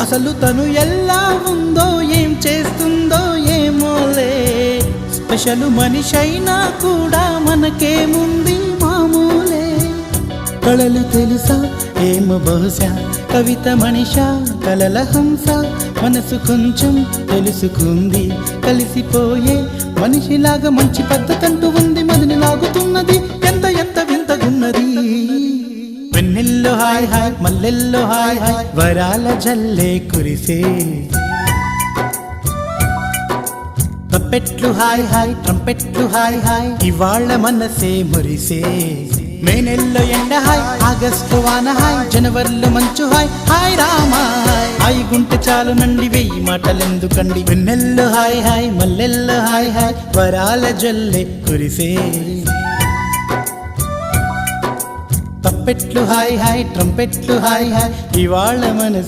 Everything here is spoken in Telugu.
అసలు తను ఎలా ఉందో ఏం చేస్తుందో ఏమోలే. స్పెషల్ మనిషైనా కూడా మనకేముంది మామూలే. కళలు తెలుసా ఏమో బహుశా, కవిత మనిషా కలల హంస. మనసు కొంచెం తెలుసుకుంది, కలిసిపోయే మనిషిలాగా మంచి పద్ధతంటూ ఉంది. మదిని లాగుతున్నది ఎంత ఎంత వింతగున్నది. వెన్నెల్లో హాయ్ హాయ్, మల్లెల్లో హాయ్ హాయ్, వరాల జల్లే కురిసే. తప్పెట్లు హాయ్ హాయ్, ట్రంపెట్లు హాయ్ హాయ్, ఇవాళ్ళ మనసే మురిసే. మే నెలలో ఎండ హాయ్, ఆగస్టు వాన హాయ్, జనవరిలో మంచు హాయ్, హాయ్ రామా హాయ్ గుంటె చాలు నండి, వెయ్యి మాటలెందుకండి. వెన్నెల్లో హాయ్ హాయ్, మల్లెల్లో హాయ్ హాయ్, వరాల జల్లే కురిసే. తప్పెట్లు హాయ్ హాయ్, ట్రంపెట్లు హాయ్ హాయ్, ఇవాళ మనసు